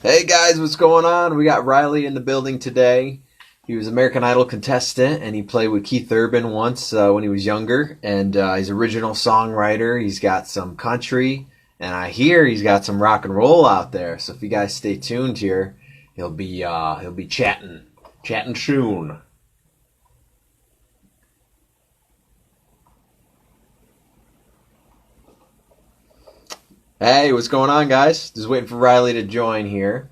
Hey guys, what's going on? We got Riley in the building today. He was American Idol contestant, and he played with Keith Urban once when he was younger. And he's original songwriter. He's got some country, and I hear he's got some rock and roll out there. So if you guys stay tuned here, he'll be chatting soon. Hey, what's going on, guys? Just waiting for Riley to join here.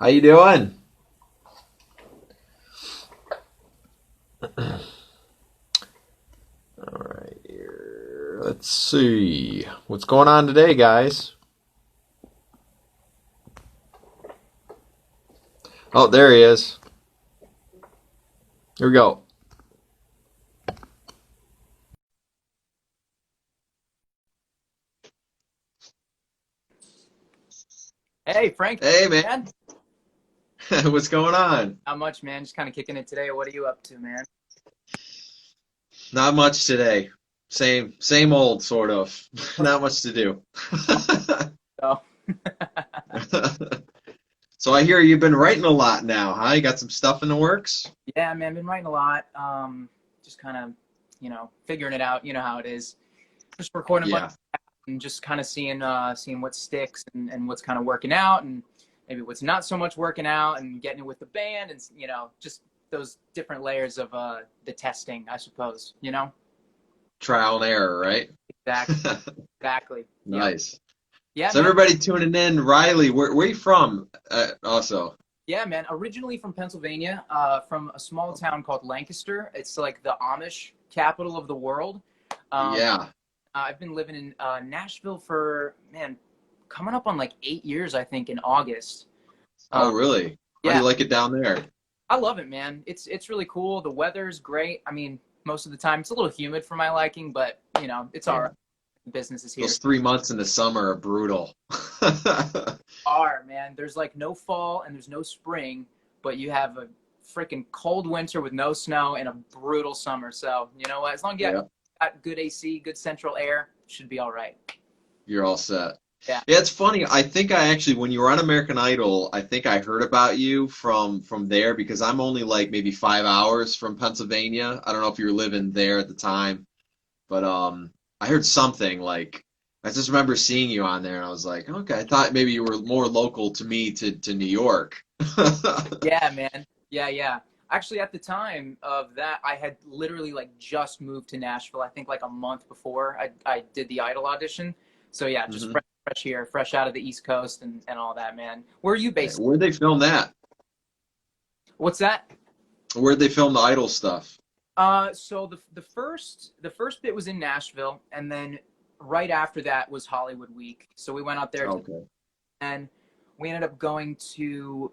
How you doing? All right, here. Let's see what's going on today, guys. Oh, there he is. Here we go. Hey, Frank, Hey, man. man. What's going on? Not much, man. Just kind of kicking it today. What are you up to, man? Not much today. Same old sort of. Not much to do. So, So I hear you've been writing a lot now, huh? You got some stuff in the works? yeah, man, been writing a lot. Just kind of, figuring it out. You know how it is. Just recording a bunch Yeah. and just kind of seeing what sticks and what's kind of working out and maybe what's not so much working out and getting it with the band and just those different layers of the testing, I suppose. Trial and error, right? Exactly, exactly. Yep. Nice. Yeah, So man. everybody tuning in, Riley, where you from? Also. Yeah, man. Originally from Pennsylvania, from a small town called Lancaster. It's like the Amish capital of the world. Um, Yeah. I've been living in Nashville for, man, coming up on like 8 years, I think, in August. Oh, Um, really? How do yeah, you like it down there? I love it, man. It's really cool. The weather's great. I mean, most of the time it's a little humid for my liking, but it's all Yeah. right. Business is here. Those 3 months in the summer are brutal. Are, man. There's like no fall and there's no spring, but you have a freaking cold winter with no snow and a brutal summer. So, you know what? As long as you Yeah. got good AC, good central air, should be all right. You're all set. Yeah. Yeah, it's funny. I think I actually, when you were on American Idol, I think I heard about you from there because I'm only like maybe 5 hours from Pennsylvania. I don't know if you were living there at the time, but I heard something like I just remember seeing you on there, and I was like, okay, I thought maybe you were more local to me to New York. Yeah, man. Yeah, yeah. Actually, at the time of that, I had literally like just moved to Nashville, I think like a month before I did the Idol audition. So yeah, just Hmm. fresh here, fresh out of the East Coast and all that, man. Where are you based? Where'd they film that? What's that? Where'd they film the Idol stuff? So the first bit was in Nashville, and then right after that was Hollywood Week. So we went out there, Okay. and we ended up going to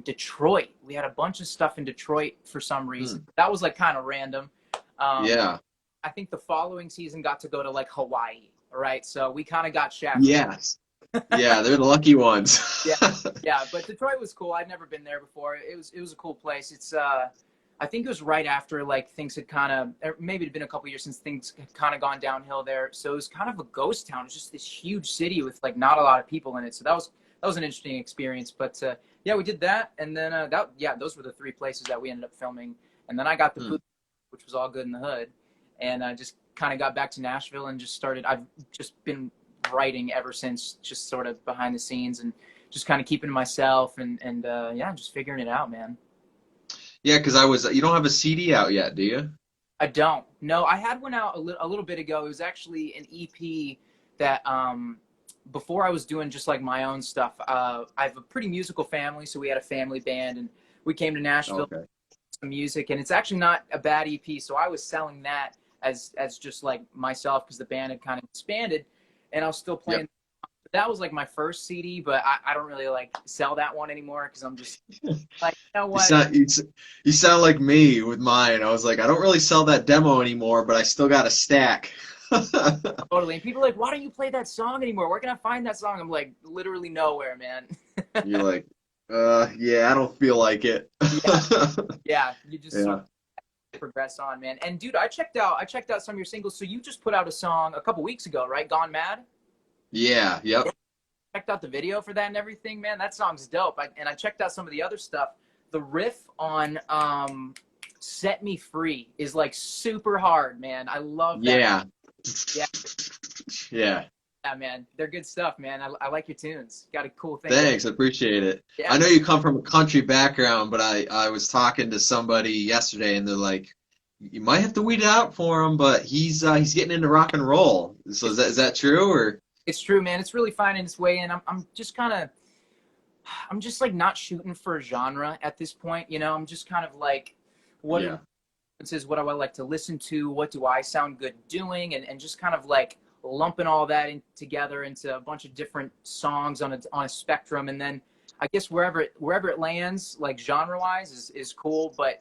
Detroit. We had a bunch of stuff in Detroit for some reason. Hmm. That was like kind of random. Um, Yeah. I think the following season got to go to like Hawaii. All right, so we kind of got shafted. Yes. Yeah, they're the lucky ones. Yeah, yeah, but Detroit was cool. I'd never been there before. It was a cool place. It's I think it was right after like things had kind of maybe it'd been a couple years since things had kind of gone downhill there. So it was kind of a ghost town. It's just this huge city with like not a lot of people in it. So that was an interesting experience. But yeah, we did that, and then those were the three places that we ended up filming. And then I got the Hmm. food, which was all good in the hood, and I just kind of got back to Nashville and just started. I've just been writing ever since, just sort of behind the scenes and just kind of keeping to myself and yeah, just figuring it out, man. Yeah, because you don't have a CD out yet, do you? I don't. No, I had one out a little bit ago. It was actually an EP that before I was doing just like my own stuff. I have a pretty musical family, so we had a family band and we came to Nashville Okay. some music, and it's actually not a bad EP. So I was selling that as just like myself because the band had kind of expanded, and I was still Yep. playing. That was like my first CD, but I don't really like sell that one anymore because I'm just like, you know You what? sound you, s- you sound like me with mine. I was like, I don't really sell that demo anymore, but I still got a stack. Totally. And people are like, why don't you play that song anymore? Where can I find that song? I'm like, literally nowhere, man. You're like, Yeah, I don't feel like it. Yeah, yeah. You just sort Yeah. of progress on, man. And dude, I checked out some of your singles. So you just put out a song a couple weeks ago, right? Gone Mad. Yeah, Yeah, yep. checked out the video for that and everything, man. That song's dope. And I checked out some of the other stuff. The riff on "Set Me Free" is like super hard, man. I love that. Yeah. Yeah, Yeah. yeah, man. They're good stuff, man. I like your tunes. Got a cool thing going. Thanks, I appreciate it. Yeah, I know man. you come from a country background, but I was talking to somebody yesterday, and they're like, you might have to weed it out for him, but he's getting into rock and roll. So It's is that true or? it's true, man. It's really finding its way in. I'm just kind of I'm just like not shooting for a genre at this point. I'm just kind of like, what are the Yeah, differences? What do I like to listen to? What do I sound good doing? And just kind of like lumping all that together into a bunch of different songs on a spectrum. And then I guess wherever it lands, like genre wise, is cool. But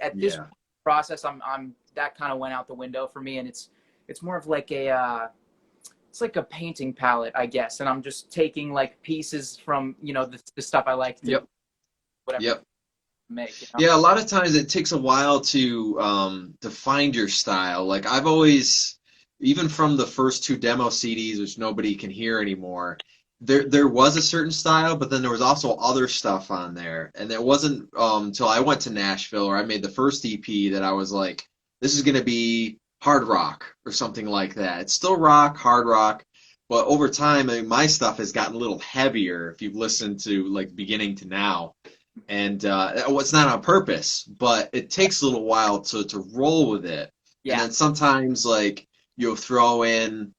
at this yeah, process, I'm that kind of went out the window for me, and it's more of like it's like a painting palette, I guess, and I'm just taking like pieces from the stuff I like to yep, whatever yep. make. Yeah, a lot of times it takes a while to find your style. Like I've always, even from the first two demo CDs, which nobody can hear anymore, there was a certain style, but then there was also other stuff on there. And it wasn't until I went to Nashville or I made the first EP that I was like, this is gonna be hard rock or something like that. It's still rock, hard rock, but over time, I mean, my stuff has gotten a little heavier if you've listened to like beginning to now. And well, it's not on purpose, but it takes a little while to roll with it. And Yeah, then sometimes like you'll throw in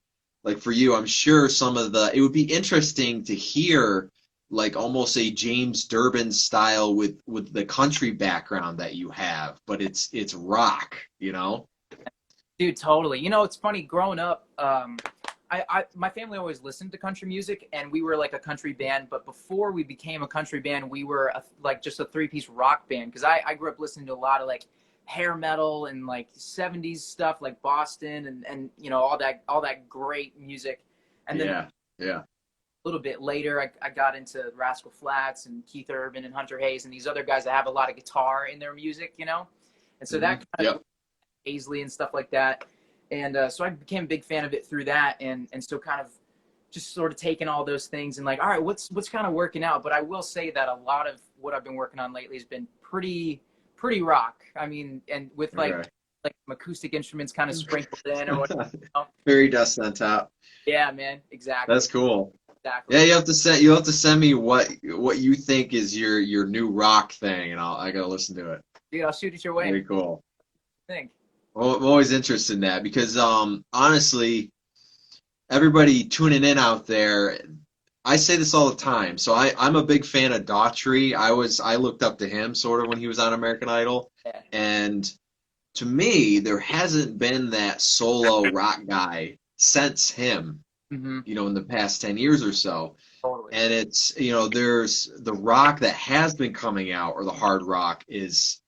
like for you, I'm sure some of the it would be interesting to hear like almost a James Durbin style with the country background that you have, but it's rock, you know? dude, totally. It's funny growing up. My family always listened to country music, and we were like a country band. But before we became a country band, we were like just a three-piece rock band. Because I grew up listening to a lot of like hair metal and like '70s stuff, like Boston and all that great music. And then a Yeah, yeah. little bit later, I got into Rascal Flatts and Keith Urban and Hunter Hayes and these other guys that have a lot of guitar in their music. And so that kind of Yep. Paisley and stuff like that. And so I became a big fan of it through that, and so kind of just sort of taking all those things and like, all right, what's kind of working out. But I will say that a lot of what I've been working on lately has been pretty rock. I mean, and with Okay. like some acoustic instruments kind of sprinkled in or whatever. Fairy dust on top. Yeah, man, exactly, That's cool. exactly. Yeah, you have to send me what you think is your new rock thing, and I gotta listen to it. Dude, I'll shoot it your way. Very cool. I think. Well, I'm always interested in that because honestly, everybody tuning in out there, I say this all the time. So I'm a big fan of Daughtry. I looked up to him sort of when he was on American Idol, Yeah. and to me, there hasn't been that solo rock guy since him, Mm-hmm. in the past 10 years or so. Totally. And it's, there's the rock that has been coming out, or the hard rock is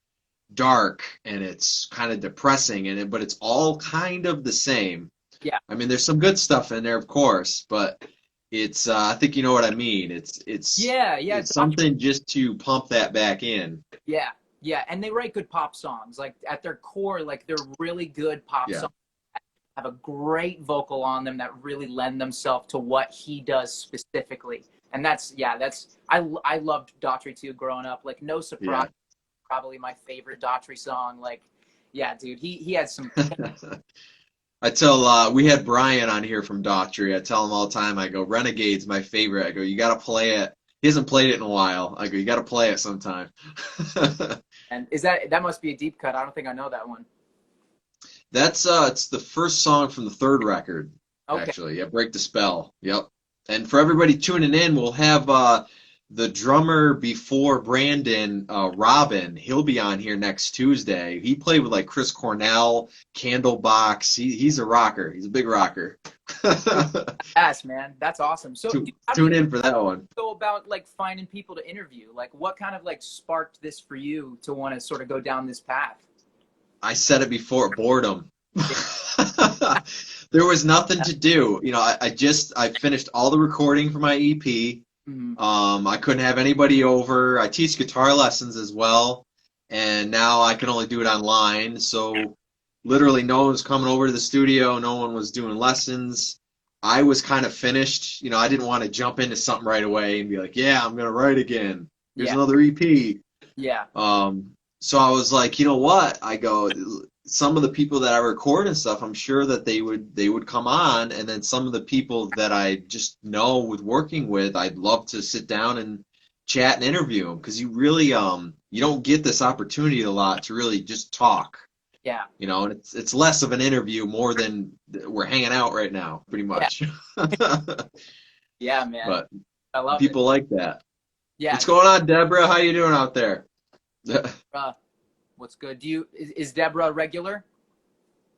dark and it's kind of depressing but it's all kind of the same. Yeah. I mean, there's some good stuff in there, of course, but it's I think you know what I mean. It's Yeah, yeah. it's something just to pump that back in. Yeah, yeah, and they write good pop songs. Like at their core, like they're really good pop Yeah. songs. Have a great vocal on them that really lend themselves to what he does specifically. And I loved Daughtry too growing up. Like No Yeah. Surprise, probably my favorite Daughtry song. Like, yeah, dude, he had some. I tell we had Brian on here from Daughtry. I tell him all the time. I go, Renegade's my favorite. I go, you got to play it. He hasn't played it in a while. I go, you got to play it sometime. And that must be a deep cut? I don't think I know that one. That's it's the first song from the third record, Okay. actually. Yeah, Break the Spell. Yep. And for everybody tuning in, we'll have the drummer before Brandon, Robin. He'll be on here next Tuesday. He played with like Chris Cornell, Candlebox. He's a rocker. He's a big rocker. Yes, man, that's awesome. So, dude, Tune in for that one. go about like finding people to interview? Like, what kind of like sparked this for you to want to sort of go down this path? I said it before, boredom. There was nothing to do. I finished all the recording for my EP. Mhm. I couldn't have anybody over. I teach guitar lessons as well, and now I can only do it online. So literally no one was coming over to the studio, no one was doing lessons. I was kind of finished. I didn't want to jump into something right away and be like, yeah, I'm gonna write again. Here's Yeah. another EP. Yeah. So I was like, you know what? I go, some of the people that I record and stuff, I'm sure that they would come on, and then some of the people that I just know with working with, I'd love to sit down and chat and interview them because you really you don't get this opportunity a lot to really just talk, Yeah. and it's less of an interview more than we're hanging out right now, pretty Yeah. much. Yeah, man. But I love it. people like that. Yeah. What's going on, Deborah? How you doing out there? Uh, what's good? Is Deborah a regular?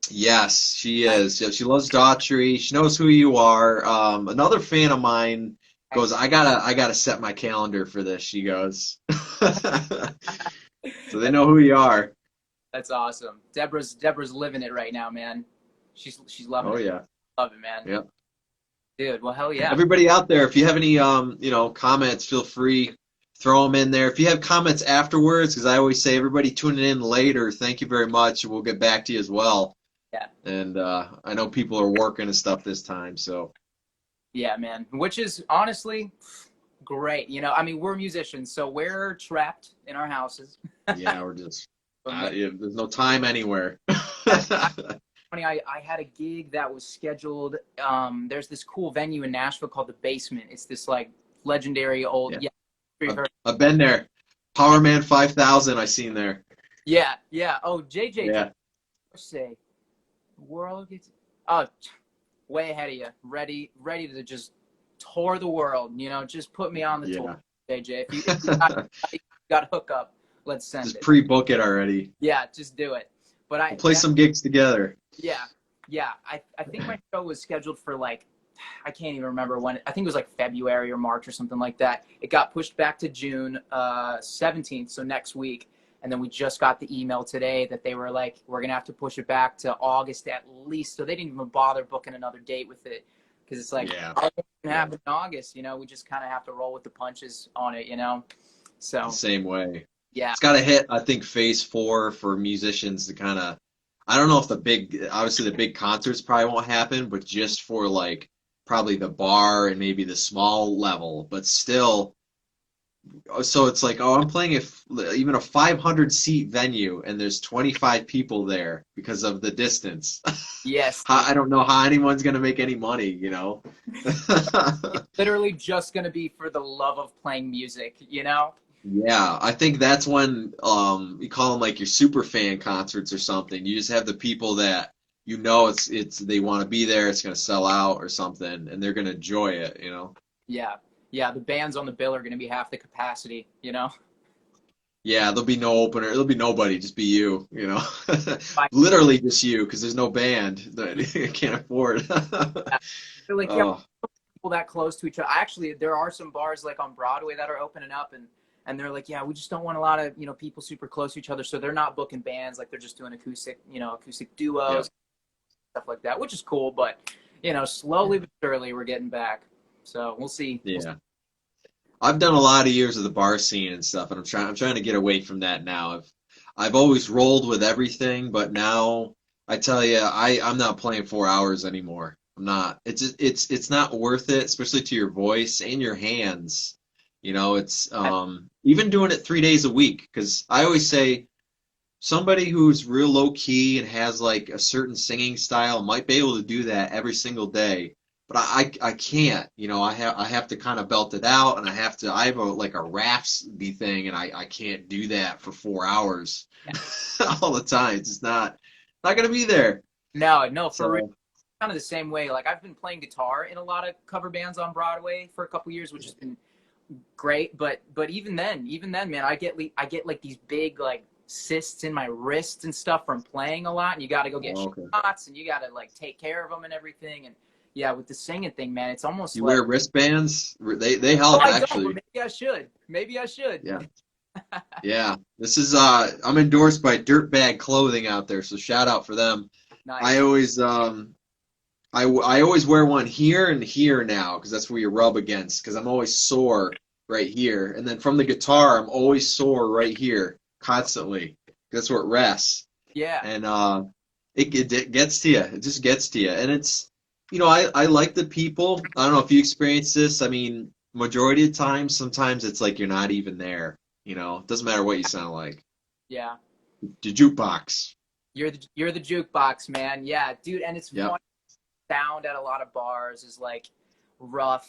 Yes, she Nice. is. Yeah, she loves Daughtry. She knows who you are. Another fan of mine goes, I gotta set my calendar for this. She goes, so they That's, know who you are. that's awesome. Deborah's living it right now, man. She's loving Oh it. yeah, Love it, man. yeah. Dude, well, hell yeah. Everybody out there, if you have any comments, feel free throw them in there. If you have comments afterwards, because I always say everybody tuning in later, thank you very much. We'll get back to you as well. Yeah. And I know people are working and stuff this time, so. Yeah, man. Which is honestly great. I mean, we're musicians, so we're trapped in our houses. Yeah, we're just But man, yeah, there's no time anywhere. funny, I had a gig that was scheduled. There's this cool venue in Nashville called the Basement. It's this like legendary old Yeah, yeah. You've heard- I've been there. Power Man 5000 I seen there. Yeah, yeah. Oh, JJ Yeah, say the world gets oh way ahead of you. Ready to just tour the world. Just put me on the yeah. tour, JJ. If you got hook up, let's send Just it. pre-book it already. Yeah, just do it. But We'll play some gigs together. yeah, yeah. I think my show was scheduled for like I can't even remember when. I think it was like February or March or something like that. It got pushed back to June 17th, so next week. And then we just got the email today that they were like, we're gonna have to push it back to August at least. So they didn't even bother booking another date with it because it's like Yeah, oh, it can happen in August. We just kind of have to roll with the punches on it. So the same way. yeah, It's got to hit, I think, phase 4 for musicians to kind of. I don't know if obviously the big concerts probably won't happen, but just for like probably the bar and maybe the small level, but still. So it's like, oh, I'm playing even a 500 seat venue, and there's 25 people there because of the distance. yes, I don't know how anyone's gonna make any money. literally just gonna be for the love of playing music. Yeah, I think that's when you call them like your super fan concerts or something. You just have the people that it's they want to be there, it's gonna sell out or something, and they're gonna enjoy it. Yeah. Yeah. The bands on the bill are going to be half the capacity. Yeah, there'll be no opener. There'll be nobody. Just be you. Like, Literally just you, because there's no band that you can't afford. they're like, yeah, Oh, people that close to each other. Actually, there are some bars like on Broadway that are opening up and they're like, yeah, we just don't want a lot of, people super close to each other. So they're not booking bands. Like they're just doing acoustic duos, yeah, stuff like that, which is cool. But, slowly but surely we're getting back. So we'll see. yeah. I've done a lot of years of the bar scene and stuff, and I'm trying to get away from that now. I've always rolled with everything, but now I tell you, I'm not playing 4 hours anymore. I'm not. It's not worth it, especially to your voice and your hands. It's even doing it 3 days a week, because I always say somebody who's real low key and has like a certain singing style might be able to do that every single day. But I can't, I have to kind of belt it out, and I have like a raspy thing, and I can't do that for 4 hours all the time. It's just not gonna be there. No, for real. So Kind of the same way. Like I've been playing guitar in a lot of cover bands on Broadway for a couple years, which has been great. But even then, man, I get like these big like cysts in my wrists and stuff from playing a lot, and you got to go get okay. shots, and you got to like take care of them and everything. And yeah, with the singing thing, man, it's almost You like wear wristbands? They oh, help I don't, actually. but maybe I should. Maybe I should. Yeah. Yeah. This is I'm endorsed by Dirtbag Clothing out there, so shout out for them. I Nice. always I always wear one here and here now because that's where you rub against because I'm always sore right here. And then from the guitar, I'm always sore right here constantly. That's where it rests. Yeah. And it gets to you. It just gets to you. And it's, I like the people. I don't know if you experience this. I mean, majority of the time, sometimes it's like you're not even there. It doesn't matter what you sound like. Yeah. The jukebox. You're the jukebox, man. Yeah, dude, and it's Yep. fun. Sound at a lot of bars is like rough.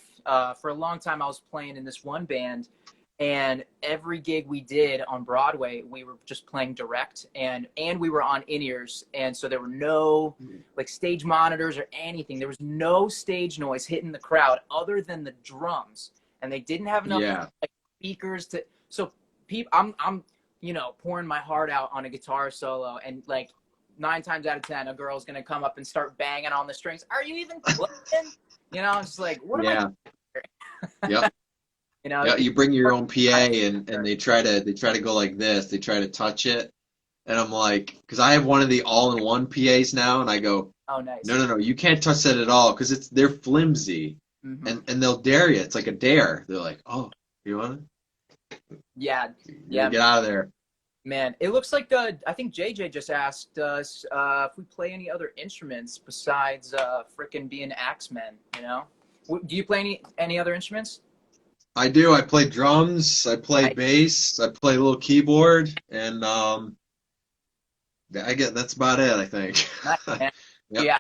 For a long time, I was playing in this one band, and every gig we did on Broadway, we were just playing direct, and we were on in-ears, and so there were no like stage monitors or anything. There was no stage noise hitting the crowd other than the drums, and they didn't have enough Yeah. like speakers to. So people, I'm pouring my heart out on a guitar solo, and like 9 times out of 10, a girl's gonna come up and start banging on the strings. Are you even playing? I'm just like, what am I Yeah. doing Yep. here? Yeah. It's You bring your own PA and hard. they try to go like this. They try to touch it. And I'm like, because I have one of the all-in-one PAs now, and I go, Oh, nice. no, no, no, you can't touch that at all because they're flimsy, Hmm. and they'll dare you. It's like a dare. They're like, oh, you want it? Yeah, You gotta yeah, get out of there. man. It looks like I think JJ just asked us if we play any other instruments besides frickin' being axemen. Do you play any other instruments? I do. I play drums. I play I, bass. I play a little keyboard, and I get that's about it. I think. Nice, man. Yep. Yeah,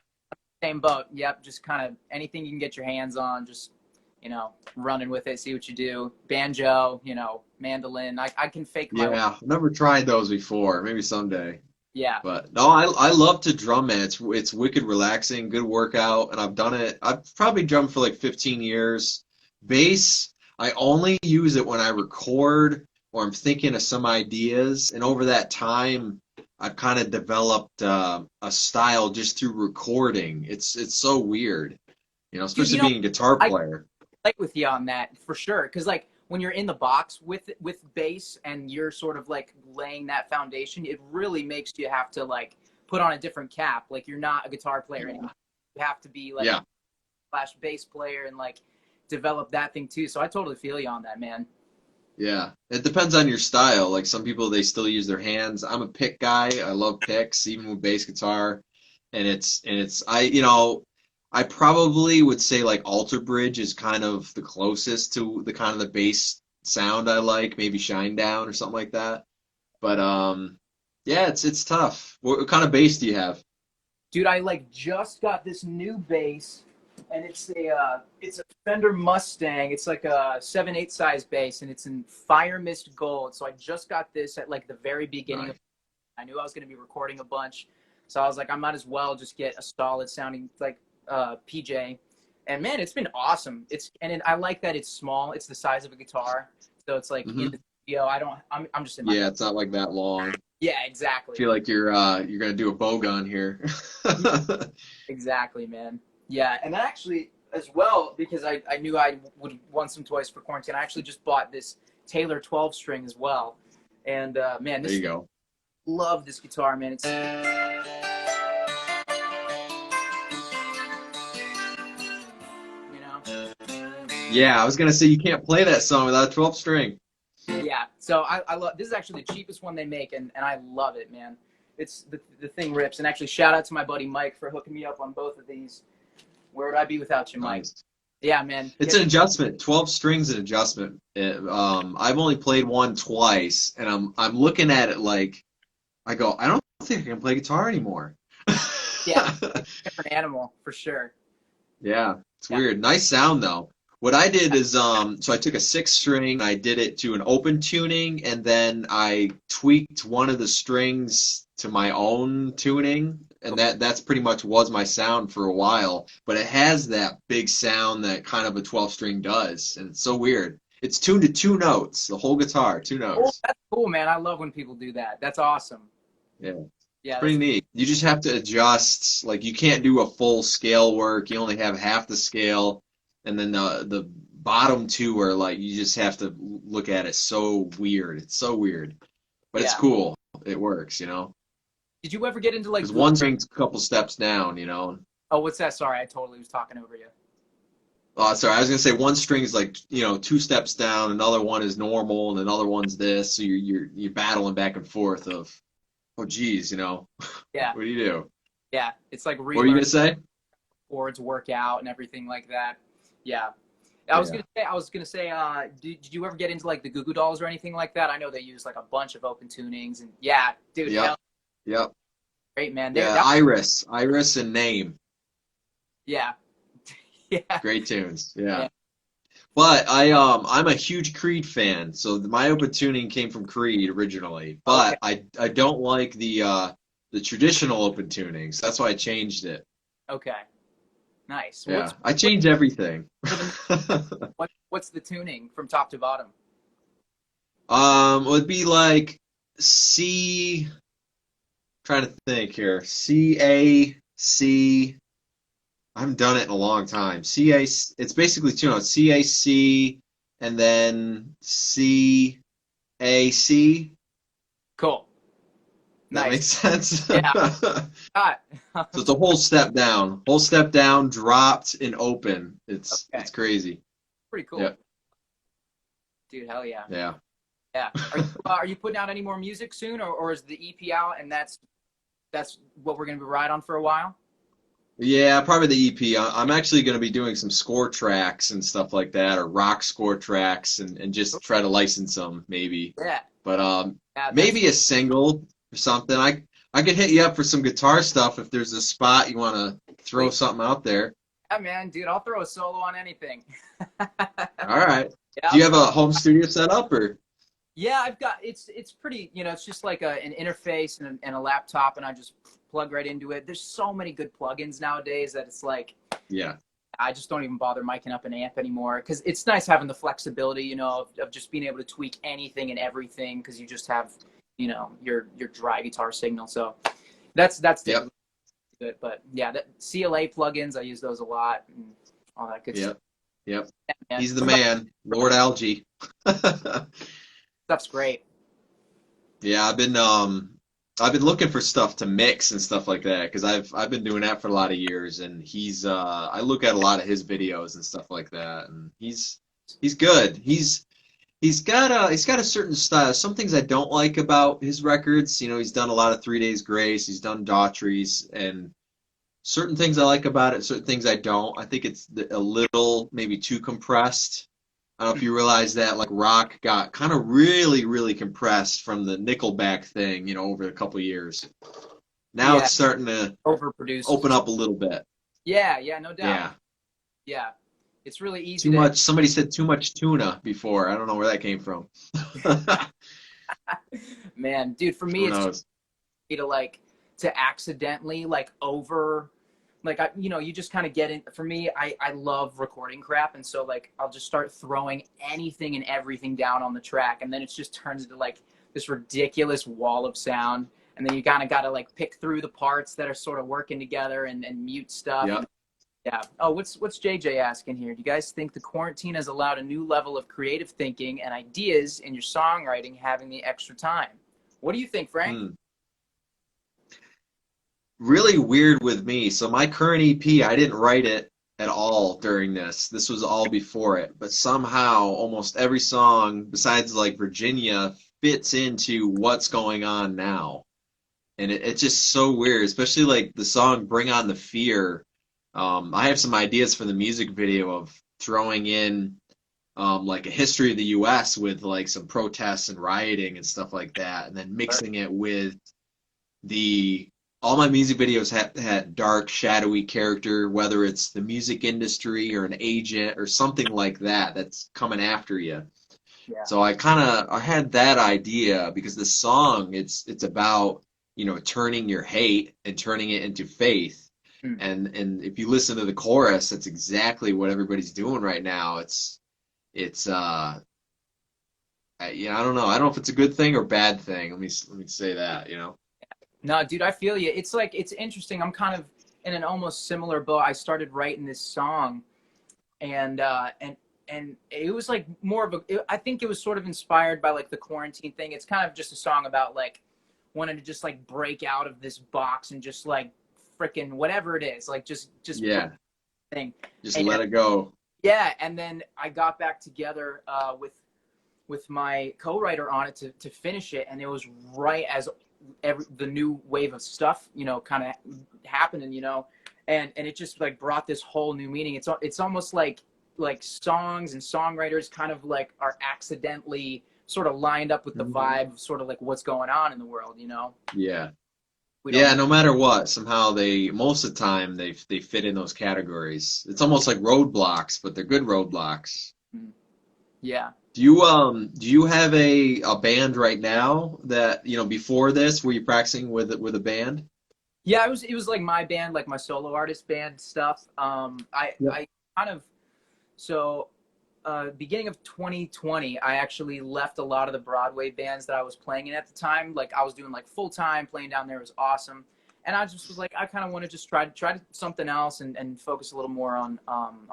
same boat. Yep, just kind of anything you can get your hands on, just running with it, see what you do. Banjo, mandolin. I can fake my way. Yeah. I've never tried those before. Maybe someday. Yeah. But no, I love to drum, man. It's wicked relaxing, good workout, and I've done it. I've probably drummed for like 15 years. Bass, I only use it when I record or I'm thinking of some ideas, and over that time, I've kind of developed a style just through recording. It's so weird, Dude, especially being a guitar I player. relate with you on that for sure. Because like when you're in the box with bass and you're sort of like laying that foundation, it really makes you have to like put on a different cap. Like you're not a guitar player anymore. You have to be like Yeah. a slash bass player and like develop that thing too. So I totally feel you on that, man. Yeah, it depends on your style. Like some people, they still use their hands. I'm a pick guy. I love picks, even with bass guitar. And it's I probably would say like Alter Bridge is kind of the closest to the kind of the bass sound I like. Maybe Shinedown or something like that. But yeah, it's tough. What kind of bass do you have? Dude, I like just got this new bass, and it's a Fender Mustang. It's like a 7/8 size bass, and it's in Fire Mist Gold. So I just got this at like the very beginning of. Nice. I knew I was going to be recording a bunch, so I was like, I might as well just get a solid sounding like PJ. And man, it's been awesome. I like that it's small. It's the size of a guitar, so it's like in Hmm. the studio. I'm just in my. Yeah, it's not like that long. Yeah, I exactly. feel like you're gonna do a bow gun here. Exactly, man. Yeah, and actually, as well, because I knew I would want some toys for quarantine, I actually just bought this Taylor 12 string as well. And man, There this you go. love this guitar, man. It's you know, Yeah, I was gonna say you can't play that song without a 12 string. yeah. So I love this is actually the cheapest one they make, and I love it, man. It's the thing rips. And actually, shout out to my buddy Mike for hooking me up on both of these. Where would I be without you, Mike? Nice. Yeah, man. It's an adjustment. 12 strings an adjustment. I've only played one twice, and I'm looking at it like I go, I don't think I can play guitar anymore. Yeah, different animal for sure. Yeah, it's Yeah. weird. Nice sound though. What I did is so I took a six string, I did it to an open tuning, and then I tweaked one of the strings to my own tuning, and that's pretty much was my sound for a while. But it has that big sound that kind of a 12 string does, and it's so weird. It's tuned to two notes, the whole guitar, two Oh, notes. that's cool, man. I love when people do that. That's awesome. Yeah. Yeah, Pretty that's neat. You just have to adjust. Like you can't do a full scale work. You only have half the scale, and then the bottom two are like you just have to look at it. So weird. It's so weird, but it's yeah. cool. It works, Did you ever get into like because one string's a couple steps down. Oh, what's that? Sorry, I totally was talking over you. Oh, sorry, I was gonna say one string is like, two steps down, another one is normal, and another one's this. So you're battling back and forth of, oh geez, Yeah, what do you do? yeah. It's like What are you relearn gonna say? chords, work out, and everything like that. Yeah. Yeah. I was gonna say, did you ever get into like the Goo Goo Dolls or anything like that? I know they use like a bunch of open tunings, and yeah, dude, Yep. hell, Yep. great man. There, Yeah. that, Iris, and Name, yeah, yeah, great tunes. yeah. Yeah. But I'm a huge Creed fan, so my open tuning came from Creed originally. Okay, But I don't like the traditional open tunings. That's why I changed it. okay, nice. Yeah, I What's change everything. for the what's the tuning from top to bottom? It would be like C. Trying to think here. C. I haven't done it in a long time. C A. It's basically two notes. CAC and then CAC. Cool, That nice. makes sense. Yeah, got So it's a whole step down, dropped and open. okay, It's crazy. pretty cool, Yeah, dude. Hell yeah, yeah. yeah. Are you putting out any more music soon, or is the EP out and that's what we're gonna be ride on for a while? Yeah, probably the EP. I'm actually going to be doing some score tracks and stuff like that, or rock score tracks, and just try to license them maybe. Yeah, But yeah. That's maybe a single or something. I could hit you up for some guitar stuff if there's a spot you want to throw sweet. something out there. Yeah, man, dude. I'll throw a solo on anything. All right. Yeah, Do I'll you have throw. a home studio set up or? Yeah, I've got it's pretty, it's just like an interface and a laptop, and I just plug right into it. There's so many good plugins nowadays that it's like Yeah. I just don't even bother miking up an amp anymore because it's nice having the flexibility, of just being able to tweak anything and everything because you just have, your dry guitar signal. So that's Yep. typically good. But yeah, that CLA plugins, I use those a lot and all that good stuff. Yep. Yep. Yeah, man. He's the What about man, Lord Algae. stuff's great. Yeah, I've been looking for stuff to mix and stuff like that because I've been doing that for a lot of years, and I look at a lot of his videos and stuff like that, and he's good. He's got a certain style. Some things I don't like about his records. He's done a lot of 3 Days Grace, he's done Daughtry's, and certain things I like about it, certain things I don't. I think it's a little maybe too compressed. I don't know if you realize that, like, rock got kind of really, really compressed from the Nickelback thing, over a couple of years. Now Yeah, it's starting to overproduced. open up a little bit. Yeah, yeah, no doubt. Yeah. Yeah, it's really easy Too to. much. Somebody said too much tuna before. I don't know where that came from. Man, dude, for me, Who it's just knows? to like to accidentally like over like you just kind of get in. For me, I love recording crap, and so like I'll just start throwing anything and everything down on the track, and then it just turns into like this ridiculous wall of sound, and then you kind of got to like pick through the parts that are sort of working together and mute stuff. Yep. Yeah. Oh, what's JJ asking here? Do you guys think the quarantine has allowed a new level of creative thinking and ideas in your songwriting having the extra time? What do you think, Frank? Hmm. Really weird with me. So my current EP, I didn't write it at all during this. This was all before it. But somehow almost every song besides like Virginia fits into what's going on now. And it's just so weird, especially like the song Bring On the Fear. I have some ideas for the music video of throwing in like a history of the US with like some protests and rioting and stuff like that, and then mixing it with the all my music videos had dark, shadowy character, whether it's the music industry or an agent or something like that that's coming after you. Yeah. So I had that idea because the song it's about, turning your hate and turning it into faith. Hmm. And if you listen to the chorus, that's exactly what everybody's doing right now. It's I don't know. I don't know if it's a good thing or bad thing. Let me say that. No, dude, I feel you. It's like it's interesting. I'm kind of in an almost similar boat. I started writing this song, and it was like more of I think it was sort of inspired by like the quarantine thing. It's kind of just a song about like wanting to just like break out of this box and just like freaking whatever it is, like just Yeah. thing. Just And let it go. yeah, and then I got back together with my co-writer on it to finish it, and it was right as the new wave of stuff, kind of happening, and it just like brought this whole new meaning. It's almost like songs and songwriters kind of like are accidentally sort of lined up with the vibe of sort of like what's going on in the world. Yeah. We Yeah, don't. no matter what, somehow most of the time they fit in those categories. It's almost like roadblocks, but they're good roadblocks. Yeah. Do you have a band right now that, before this, were you practicing with a band? Yeah, it was like my band, like my solo artist band stuff. Yep. I kind of so beginning of 2020, I actually left a lot of the Broadway bands that I was playing in at the time. Like I was doing like full time playing down there. It was awesome, and I just was like, I kind of want to just try something else and focus a little more on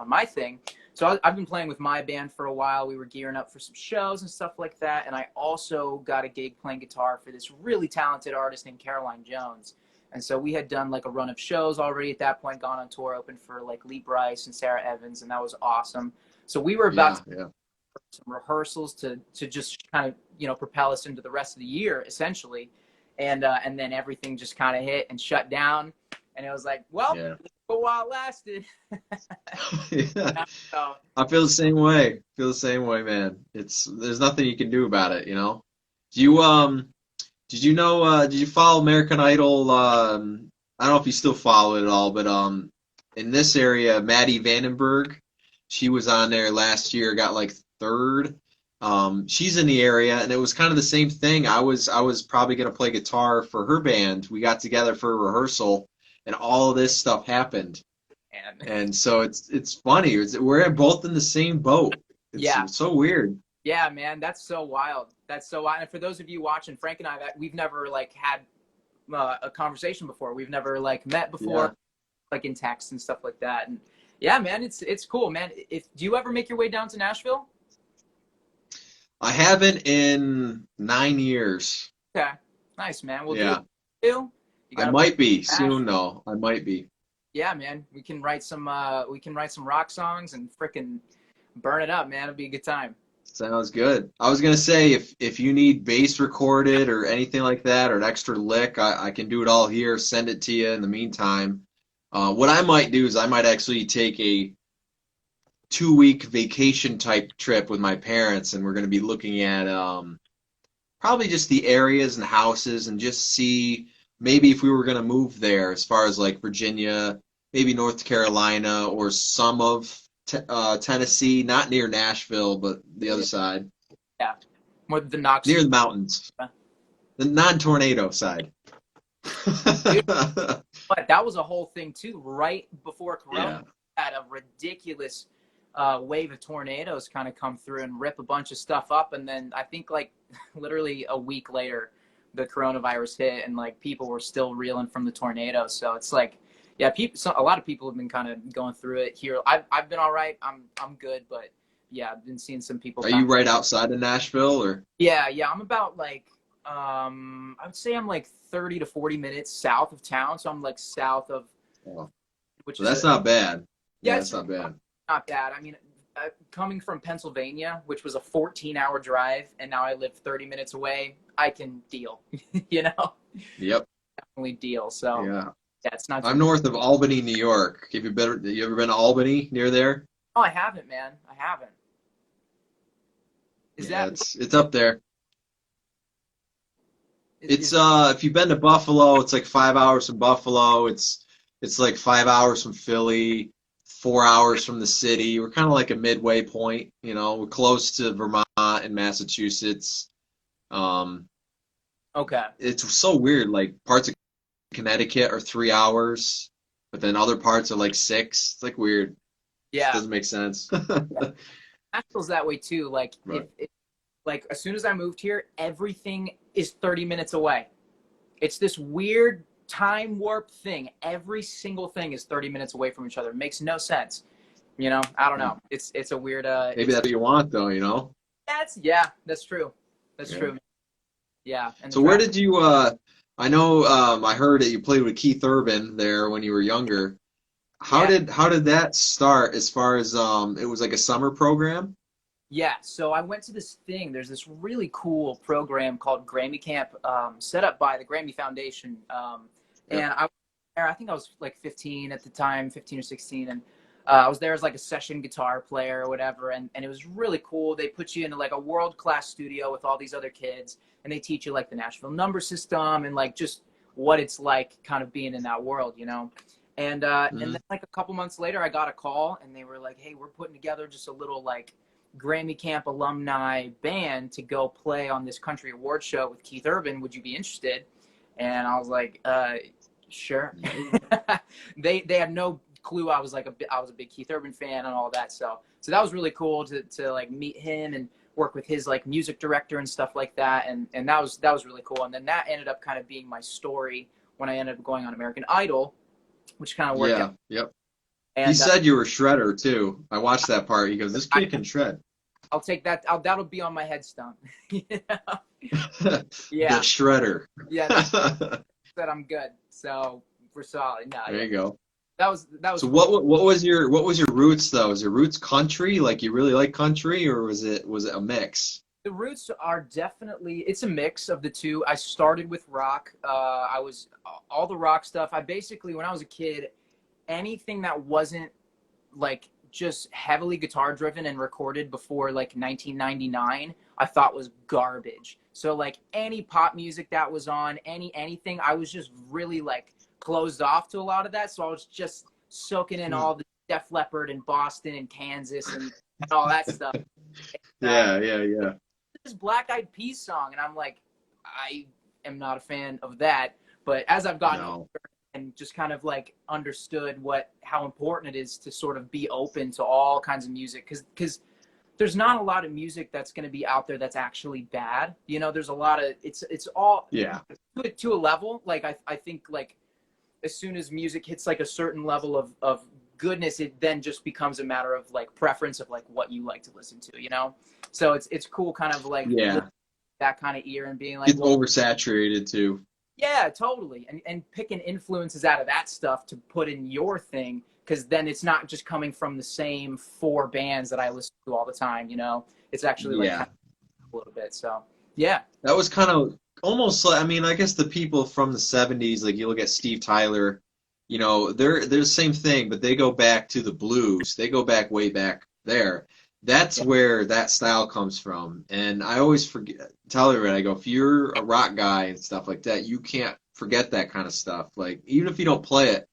my thing. So I've been playing with my band for a while. We were gearing up for some shows and stuff like that, and I also got a gig playing guitar for this really talented artist named Caroline Jones. And so we had done like a run of shows already at that point, gone on tour, open for like Lee Brice and Sarah Evans, and that was awesome. So we were about Yeah, to yeah. some rehearsals to just kind of propel us into the rest of the year essentially, and then everything just kind of hit and shut down, and it was like, well, Yeah. go while it lasted. Yeah. So I feel the same way. Feel the same way, man. There's nothing you can do about it, you know? Do you did you follow American Idol? I don't know if you still follow it at all, but in this area, Maddie Vandenberg, she was on there last year, got like third. She's in the area, and it was kind of the same thing. I was probably gonna play guitar for her band. We got together for a rehearsal, and all of this stuff happened. and And so it's funny. We're both in the same boat. It's yeah. so weird. Yeah, man, that's so wild. That's so wild. And for those of you watching, Frank and I, we've never like had a conversation before. We've never like met Yeah. before, like in text and stuff like that. And yeah, man, it's cool, man. If do you ever make your way down to Nashville? I haven't in 9 years. Okay, nice, man. We'll do it Yeah. too. You I got a bunch might be of cash. soon though. I might be. Yeah, man. We can write some rock songs and frickin' burn it up, man. It'll be a good time. Sounds good. I was gonna say if you need bass recorded or anything like that or an extra lick, I can do it all here. Send it to you in the meantime. What I might do is I might actually take a 2 week vacation type trip with my parents, and we're gonna be looking at probably just the areas and houses and just see maybe if we were gonna move there as far as like Virginia, maybe North Carolina or some of Tennessee, not near Nashville, but the other side, Yeah, more the Knox. near the mountains, the non-tornado side. Dude, but that was a whole thing too. Right before Yeah, Corona, had a ridiculous wave of tornadoes kind of come through and rip a bunch of stuff up, and then I think like literally a week later, the coronavirus hit, and like people were still reeling from the tornado. So it's like, yeah, a lot of people have been kind of going through it here. I've been all right. I'm good, but yeah, I've been seeing some people. are you right outside of Nashville or? Yeah, I'm about like I would say I'm like 30 to 40 minutes south of town, so I'm like south of, Oh, which well, is that's not bad. yeah, Yeah, it's that's not bad. not bad. I mean, coming from Pennsylvania, which was a 14-hour drive, and now I live 30 minutes away, I can deal. you know, Yep. definitely deal. So Yeah. yeah, it's not too. I'm north of Albany, New York. You ever been to Albany near there? Oh, I haven't, man. I haven't. Is Yeah, that it's up there. It's is if you've been to Buffalo, it's like 5 hours from Buffalo. It's like 5 hours from Philly, 4 hours from the city. We're kind of like a midway point, you know. We're close to Vermont and Massachusetts. Um, okay? it's so weird. Like parts of Connecticut are 3 hours, but then other parts are like six. It's like weird. It Yeah, doesn't make sense. Nashville's that way too. Like Right. if like as soon as I moved here, everything is 30 minutes away. It's this weird time warp thing. Every single thing is 30 minutes away from each other. It makes no sense. I don't know. It's a weird Maybe that's what you want, though, you know? that's yeah, that's true. That's Yeah. true. Yeah, and the So where fact did you I know. I heard that you played with Keith Urban there when you were younger. Yeah. How did that start? As far as it was like a summer program. Yeah, so I went to this thing. There's this really cool program called Grammy Camp, set up by the Grammy Foundation. Yep. And I was there, I think I was like 15 at the time, 15 or 16. And I was there as like a session guitar player or whatever. And it was really cool. They put you into like a world-class studio with all these other kids. And they teach you like the Nashville number system and like just what it's like kind of being in that world, you know? And Hmm. then like a couple months later, I got a call and they were like, "Hey, we're putting together just a little like Grammy Camp alumni band to go play on this country award show with Keith Urban. Would you be interested?" And I was like, sure. They had no clue I was like I was a big Keith Urban fan and all that. So that was really cool to like meet him and work with his like music director and stuff like that. And that was really cool. And then that ended up kind of being my story when I ended up going on American Idol, which kind of worked out. Yeah. Yep. He And said you were shredder too. I watched that part. He goes, "This I, kid can shred." I'll take that. That'll be on my headstone. You know? The Yeah. shredder. Yeah, they said I'm good, so we're solid. No, There yeah, you go. that was So cool. what was your roots though? Is your roots country? Like you really like country, or was it a mix? The roots are definitely it's a mix of the two. I started with rock. I was all the rock stuff. I basically when I was a kid, anything that wasn't like just heavily guitar driven and recorded before like 1999 I thought was garbage. So like any pop music that was on anything I was just really like closed off to a lot of that, so I was just soaking in Hmm. all the Def Leppard and Boston and Kansas and all that stuff. Yeah, yeah, yeah. This Black Eyed Peas song and I'm like I am not a fan of that, but as I've gotten No. and just kind of like understood what how important it is to sort of be open to all kinds of music because there's not a lot of music that's going to be out there that's actually bad, you know. There's a lot of it's all Yeah. to a level like I think like as soon as music hits like a certain level of goodness it then just becomes a matter of like preference of like what you like to listen to, you know. So it's cool kind of like Yeah. that kind of ear and being like It's well oversaturated too. yeah, totally. And picking influences out of that stuff to put in your thing, because then it's not just coming from the same four bands that I listen to all the time, you know? It's actually like kind Yeah. of a little bit. So, yeah. That was kind of almost like, I mean, I guess the people from the 70s, like you look at Steve Tyler, you know, they're the same thing, but they go back to the blues. They go back way back there. That's Yeah. where that style comes from. And I always forget, tell everyone, I go, if you're a rock guy and stuff like that, you can't forget that kind of stuff. Like, even if you don't play it,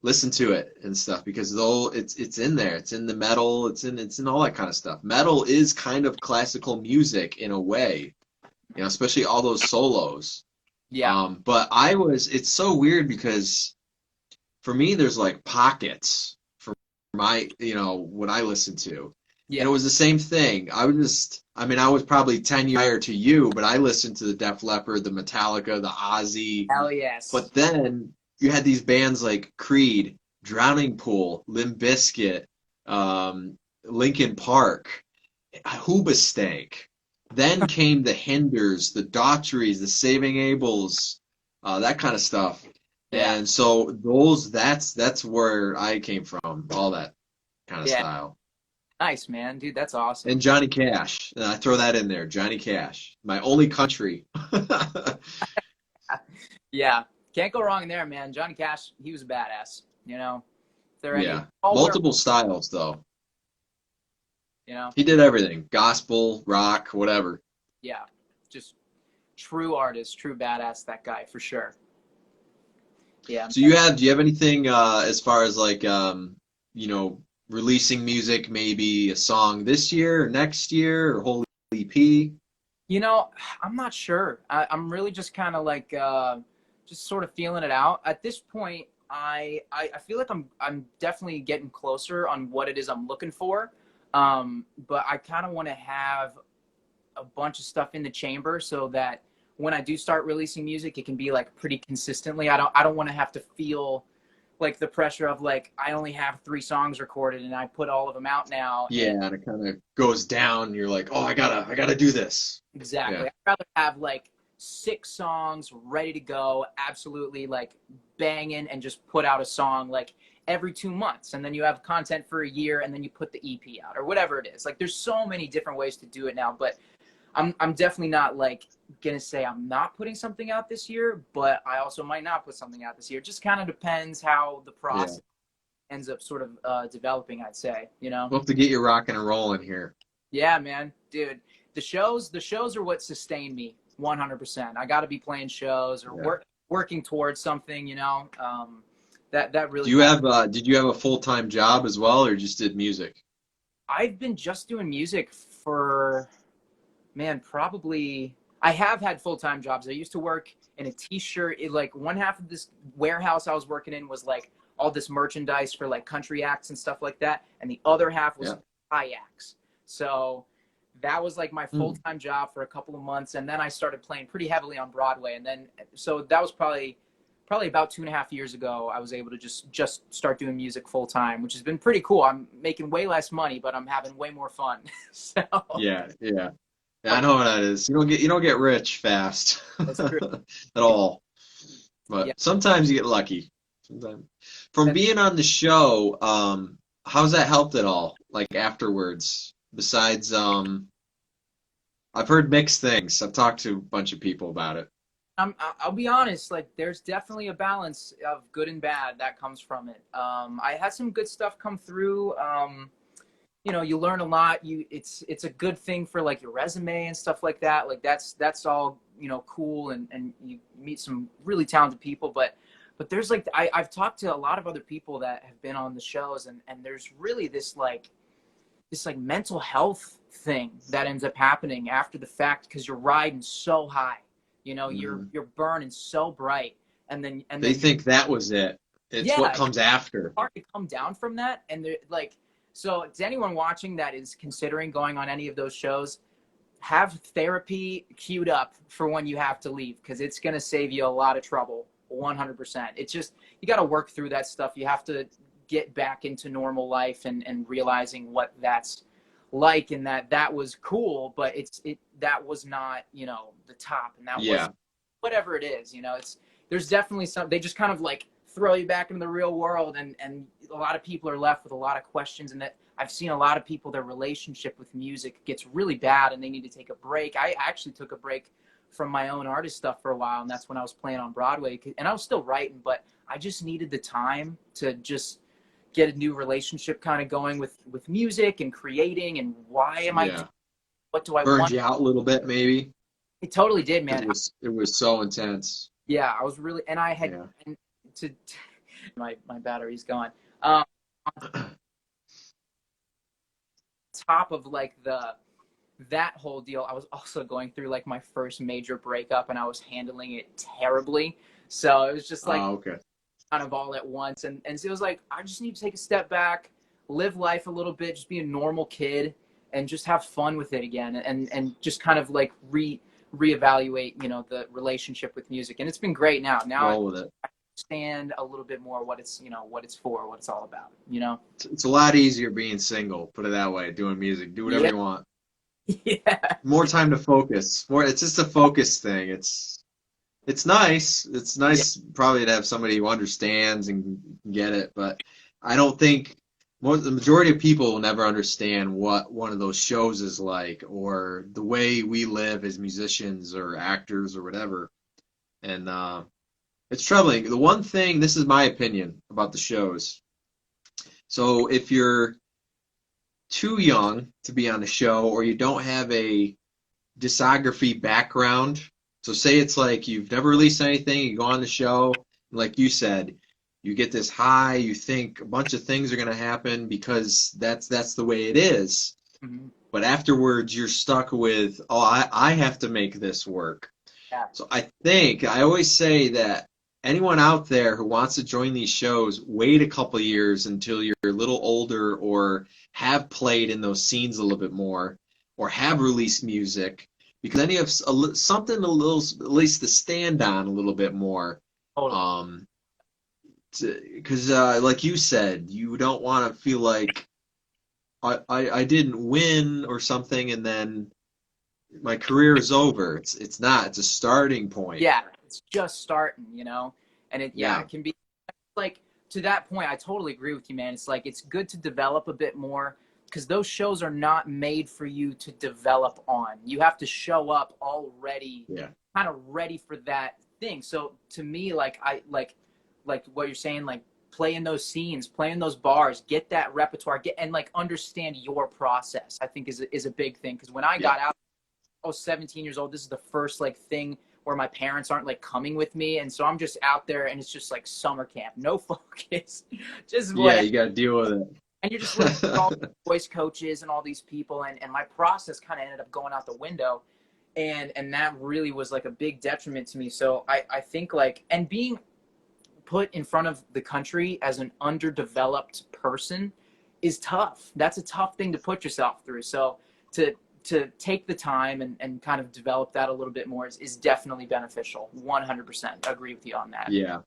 listen to it and stuff because though it's in there. It's in the metal, it's in all that kind of stuff. Metal is kind of classical music in a way, you know, especially all those solos. Yeah. But it's so weird because for me, there's like pockets for my, you know, what I listen to. And Yeah. it was the same thing. I mean, I was probably 10 years prior to you, but I listened to the Def Leppard, the Metallica, the Ozzy. Hell yes. But then you had these bands like Creed, Drowning Pool, Limp Bizkit, Linkin Park, Hoobastank. Then came the Hinders, the Daughtries, the Saving Abels, that kind of stuff. Yeah. And so that's where I came from, all that kind of Yeah. style. Nice, man. Dude, that's awesome. And Johnny Cash, and I throw that in there, Johnny Cash, my only country. Yeah. Can't go wrong there, man. Johnny Cash, he was a badass, you know? If there any Yeah, all where multiple styles though. you know? He did everything, gospel, rock, whatever. Yeah. Just true artist, true badass, that guy for sure. Yeah. So do you have anything as far as like you know, releasing music, maybe a song this year or next year or whole EP? You know, I'm not sure. I'm really just kind of like just sort of feeling it out. At this point, I feel like I'm definitely getting closer on what it is I'm looking for. But I kind of want to have a bunch of stuff in the chamber so that when I do start releasing music, it can be like pretty consistently. I don't want to have to feel like the pressure of like I only have 3 songs recorded and I put all of them out now. Yeah, And and it kind of goes down. You're like, oh, I gotta do this. exactly, Yeah, I'd rather have like 6 songs ready to go, absolutely like banging, and just put out a song like every 2 months, and then you have content for a year, and then you put the EP out or whatever it is. Like there's so many different ways to do it now, but I'm definitely not like gonna say I'm not putting something out this year, but I also might not put something out this year. It just kind of depends how the Yeah. process ends up sort of developing, I'd say, you know? We'll have to get you rocking and rolling here. Yeah, man, dude. The shows are what sustain me 100%. I got to be playing shows or Yeah. working towards something, you know. That Do really you kind of. have did you have a full-time job as well, or just did music? I've been just doing music for, man, probably. I have had full-time jobs. I used to work in a t-shirt. Like one half of this warehouse I was working in was like all this merchandise for like country acts and stuff like that, and the other half was Yeah. high acts. So that was like my Hmm. full-time job for a couple of months, and then I started playing pretty heavily on Broadway. And then so that was probably about 2.5 years ago. I was able to just start doing music full-time, which has been pretty cool. I'm making way less money, but I'm having way more fun. So Yeah, yeah. Yeah, I know how that is. You don't get rich fast that's true. at all. Yeah. But sometimes you get lucky. Sometimes. From That's, being on the show, how's that helped at all? Like afterwards, besides, I've heard mixed things. I've talked to a bunch of people about it. I'll be honest, like there's definitely a balance of good and bad that comes from it. I had some good stuff come through. You know, you learn a lot. It's a good thing for like your resume and stuff like that. Like that's all, you know, cool, and you meet some really talented people. But there's like I've talked to a lot of other people that have been on the shows, and there's really this like mental health thing that ends up happening after the fact, because you're riding so high, you know, you're Hmm. you're burning so bright, and They then you're, think that was it. It's what yeah, it's comes after. hard to come down from that. And they're like, so to anyone watching that is considering going on any of those shows, have therapy queued up for when you have to leave, because it's going to save you a lot of trouble. 100%. It's just, you got to work through that stuff. You have to get back into normal life, and realizing what that's like, and that was cool, but that was not, you know, the top, and that was Yeah, whatever it is, you know. There's definitely some, they just kind of like throw you back into the real world, and a lot of people are left with a lot of questions. And that I've seen a lot of people, their relationship with music gets really bad, and they need to take a break. I actually took a break from my own artist stuff for a while, and that's when I was playing on Broadway, and I was still writing, but I just needed the time to just get a new relationship kind of going with music and creating, and why am I, yeah. what do I Burned want. you out a little bit, maybe, It totally did, because man. it was so intense. Yeah, I was really, and I had, Yeah. and to my battery's gone. Um, top of like that whole deal, I was also going through like my first major breakup, and I was handling it terribly. So it was just like Oh, okay. kind of all at once, and so it was like I just need to take a step back, live life a little bit, just be a normal kid, and just have fun with it again, and just kind of like reevaluate, you know, the relationship with music. And it's been great now. Now I Roll with it. understand a little bit more what it's, you know, what it's for, what it's all about, you know. It's a lot easier being single, put it that way, doing music. Do whatever Yeah. you want. Yeah. More time to focus. More, it's just a focus thing. It's nice. It's Yeah. nice probably to have somebody who understands and can get it, but I don't think the majority of people will never understand what one of those shows is like, or the way we live as musicians or actors or whatever. And it's troubling. The one thing, this is my opinion about the shows. So if you're too young to be on the show, or you don't have a discography background. So say it's like you've never released anything, you go on the show, like you said, you get this high, you think a bunch of things are going to happen because that's the way it is. Mhm. But afterwards you're stuck with, oh, I have to make this work. Yeah. So I always say that anyone out there who wants to join these shows, wait a couple years until you're a little older, or have played in those scenes a little bit more, or have released music, because then you have something a little, at least to stand on a little bit more. Totally. Um, because like you said, you don't want to feel like I didn't win or something, and then my career is over. It's not. It's a starting point. Yeah, it's just starting, and Yeah. it can be like, to that point, I totally agree with you, man. It's like, it's good to develop a bit more, because those shows are not made for you to develop on. You have to show up already Yeah. kind of ready for that thing. So to me, like, I like what you're saying, like, play in those scenes, play in those bars, get that repertoire, get, and like, understand your process, I think is a big thing. Because when I Yeah. got out, I was 17 years old. This is the first like thing where my parents aren't like coming with me, and so I'm just out there, and it's just like summer camp, no focus, just Yeah, whatever. you got to deal with And you're just listening to all it. the voice coaches and all these people, and my process kind of ended up going out the window, and that really was like a big detriment to me. So I think, like, and being put in front of the country as an underdeveloped person is tough. That's a tough thing to put yourself through. So to take the time and kind of develop that a little bit more is definitely beneficial. 100% agree with you on that. Yeah.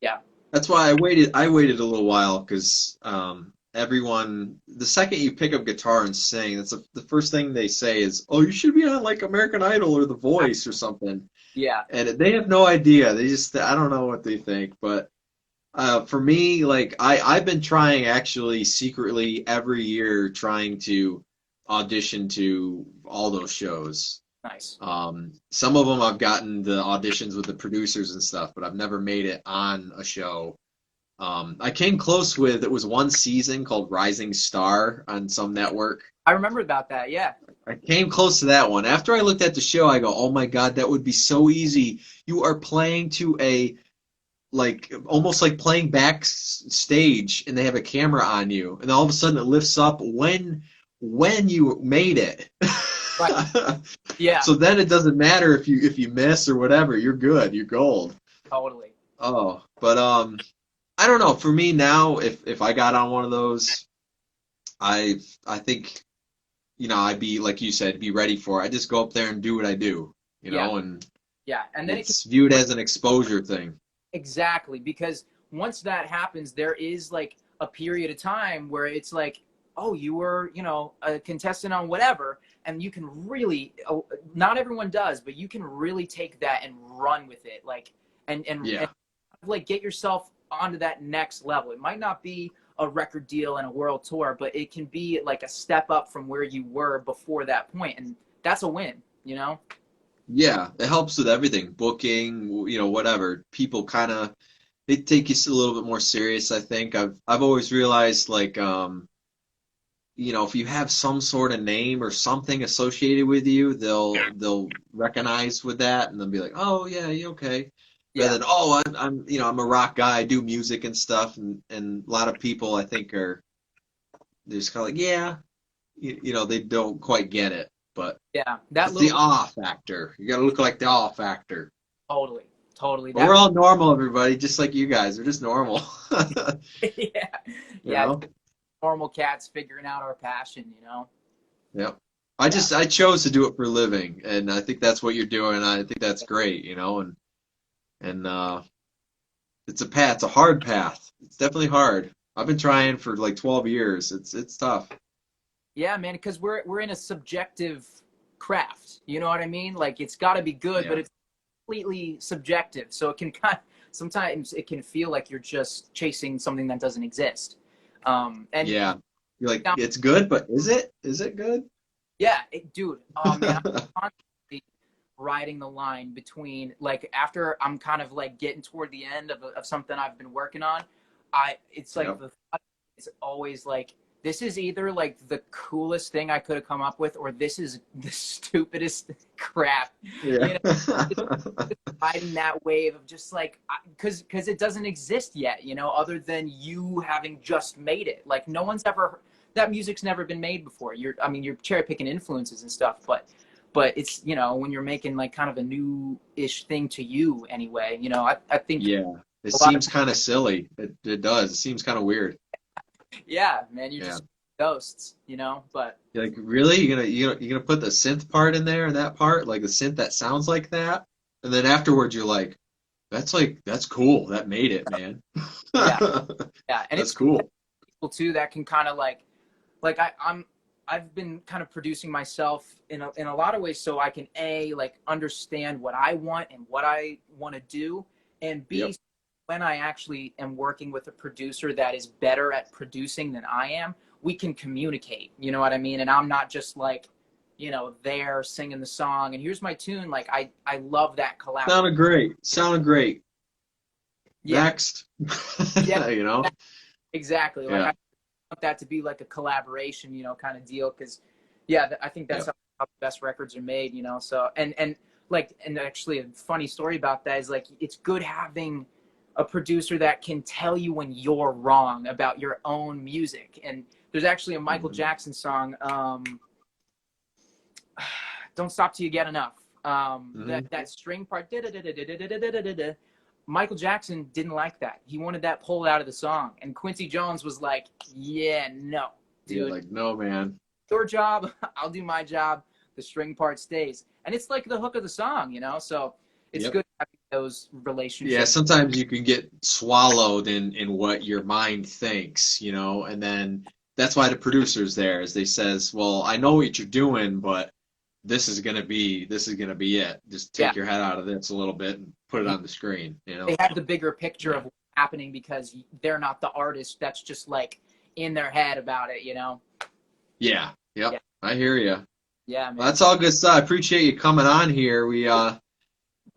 Yeah. That's why I waited a little while because everyone, the second you pick up guitar and sing, the first thing they say is, "Oh, you should be on like American Idol or The Voice or something." Yeah. And they have no idea. I don't know what they think. But for me, like I've been trying actually secretly every year trying to audition to all those shows. Nice. Some of them I've gotten the auditions with the producers and stuff, but I've never made it on a show. I came close with it was one season called Rising Star on some network. I remember about that. Yeah. I came close to that one. After I looked at the show, I go, "Oh my God, that would be so easy. You are playing to a like almost like playing backstage, and they have a camera on you, and all of a sudden it lifts up when you made it." Right. Yeah. So then it doesn't matter if you miss or whatever, you're good, you're gold. Totally. Oh, but I don't know. For me now, if I got on one of those, I think I'd be like you said, be ready for it. I just go up there and do what I do, Yeah. and Yeah. And then it can it's viewed as an exposure thing. exactly, because once that happens, there is like a period of time where it's like, oh, you were, a contestant on whatever, and you can really, not everyone does, but you can really take that and run with it, like, and Yeah, like get yourself onto that next level. It might not be a record deal and a world tour, but it can be like a step up from where you were before that point, and that's a win. yeah, it helps with everything, booking, whatever. People kind of they take you a little bit more serious, I think. I've always realized like if you have some sort of name or something associated with you, they'll recognize with that and they'll be like, "Oh yeah, you okay?" Rather Yeah. than, "Oh, I'm a rock guy, I do music and stuff," and a lot of people I think are they're just kind of like, "Yeah," they don't quite get it, but Yeah. That it's the little awe factor. You got to look like the awe factor. totally, totally. But we're all normal, everybody, just like you guys. We're just normal. Yeah. You Yeah. know? Normal cats figuring out our passion. Yep. Yeah. I chose to do it for a living, and I think that's what you're doing. I think that's great, and it's a path. It's a hard path. It's definitely hard. I've been trying for like 12 years. It's tough. Yeah, man, because we're in a subjective craft. You know what I mean? Like, it's got to be good, but Yeah. it's completely subjective. So it can sometimes it can feel like you're just chasing something that doesn't exist. And Yeah. You're like, now, it's good, but is it? Is it good? yeah, dude. Oh man, I'm constantly riding the line between, like, after I'm kind of like getting toward the end of something I've been working on. It's like Yep. the thought is always like, this is either like the coolest thing I could have come up with, or this is the stupidest crap. Yeah. You know, just riding that wave of just like, because it doesn't exist yet, other than you having just made it. Like, no one's ever, that music's never been made before. You're cherry picking influences and stuff, but it's, when you're making like kind of a new-ish thing to you anyway. I think Yeah. It a lot of seems kind of silly. It does. It seems kind of weird. yeah, man, you're Yeah. just ghosts, but You're like, really? You're gonna put the synth part in there and that part, like the synth that sounds like that, and then afterwards you're like, that's cool. That made it, man. yeah, yeah, and That's it's cool. people too that can kind of like I'm I've been kind of producing myself in a lot of ways so I can like understand what I want and what I want to do, and Yep. B, when I actually am working with a producer that is better at producing than I am, we can communicate. You know what I mean? And I'm not just like, there singing the song and here's my tune. Like I love that collaboration. Sounded great. Sounded great. Yeah, Next. yeah, You know? exactly. Like Yeah. I want that to be like a collaboration, kind of deal. Because yeah, I think that's Yep. how the best records are made. So and like, and actually a funny story about that is like it's good having a producer that can tell you when you're wrong about your own music. And there's actually a Michael Jackson song, "Don't Stop Till You Get Enough." That string part, Michael Jackson didn't like that. He wanted that pulled out of the song, and Quincy Jones was like, "Yeah, no, Yeah, dude, like, no, man. your job, I'll do my job. The string part stays," and it's like the hook of the song. So it's Yep. good having those Yeah, relationships. sometimes you can get swallowed in what your mind thinks, and then that's why the producer's there, is they says, well, I know what you're doing, but this is gonna be it. Just Yeah, take your head out of this a little bit and put it on the screen. they have the bigger picture Yeah. of what's happening because they're not the artist that's just like in their head about it. Yeah. Yep. Yeah, I hear you. yeah, Well, man. that's all good stuff. I appreciate you coming on here.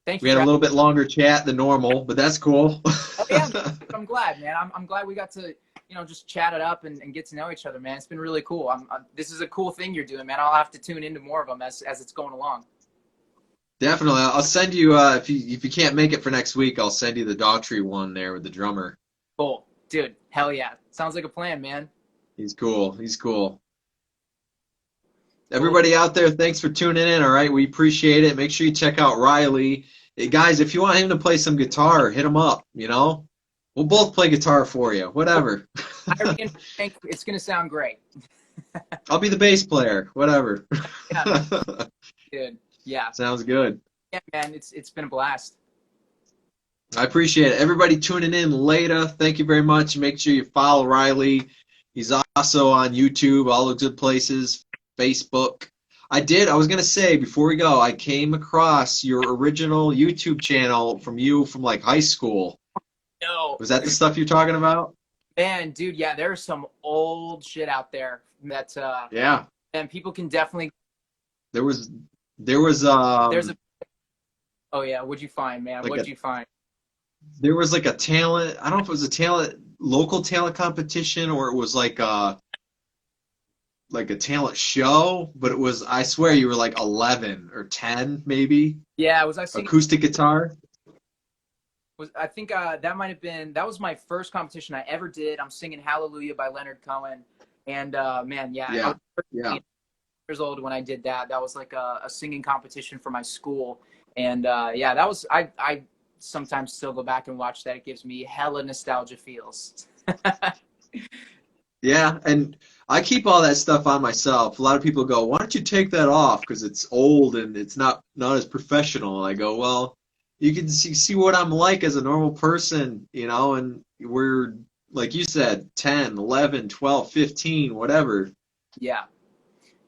Thank you We had for a having. little bit longer chat than normal, but that's cool. Oh yeah, I'm glad, man. I'm glad we got to, just chat it up and get to know each other, man. It's been really cool. This is a cool thing you're doing, man. I'll have to tune into more of them as it's going along. Definitely. I'll send you if you can't make it for next week, I'll send you the Daughtry one there with the drummer. Cool, dude. Hell yeah. Sounds like a plan, man. He's cool. He's cool. Everybody out there, thanks for tuning in. All right, we appreciate it. Make sure you check out Riley. Hey, guys, if you want him to play some guitar, hit him up. We'll both play guitar for you. Whatever. I really think it's gonna sound great. I'll be the bass player. Whatever. Yeah, man. Dude. Yeah. Sounds good. Yeah, man. It's been a blast. I appreciate it. Everybody tuning in later, thank you very much. Make sure you follow Riley. He's also on YouTube, all the good places, Facebook. I was going to say, before we go, I came across your original YouTube channel from like high school. No. Was that the stuff you're talking about? Man, dude, yeah, there's some old shit out there that Yeah. and people can definitely There was there's a oh yeah, what'd you find, man? like What'd you find? there was like a talent, I don't know if it was a local talent competition, or it was like a talent show, but it was, I swear, you were like 11 or 10 maybe, Yeah, was I singing? acoustic guitar. I think that was my first competition I ever did. I'm singing Hallelujah by Leonard Cohen, and man, yeah, I Yeah. was 13 Yeah. years old when I did that. That was like a singing competition for my school, and yeah, that was I sometimes still go back and watch that. It gives me hella nostalgia feels. Yeah, and I keep all that stuff on myself. A lot of people go, "Why don't you take that off? Because it's old and it's not as professional." And I go, "Well, you can see what I'm like as a normal person, and we're, like you said, 10, 11, 12, 15, whatever. Yeah,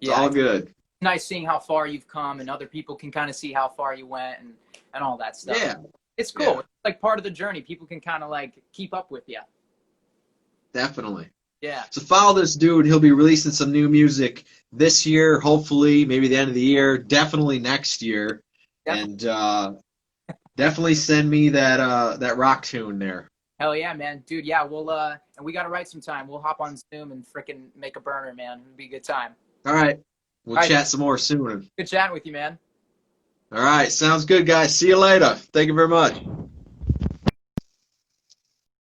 It's yeah. all It's good." nice seeing how far you've come, and other people can kind of see how far you went, and all that stuff. Yeah, It's cool. yeah, It's like part of the journey. People can kind of like keep up with you. definitely. Yeah. So follow this dude. He'll be releasing some new music this year, hopefully, maybe the end of the year, definitely next year. Definitely. And definitely send me that rock tune there. Hell yeah, man. Dude, yeah, and we got to write some time. We'll hop on Zoom and frickin' make a burner, man. It'll be a good time. All right. We'll All right. chat some more soon. Good chatting with you, man. All right. Sounds good, guys. See you later. Thank you very much.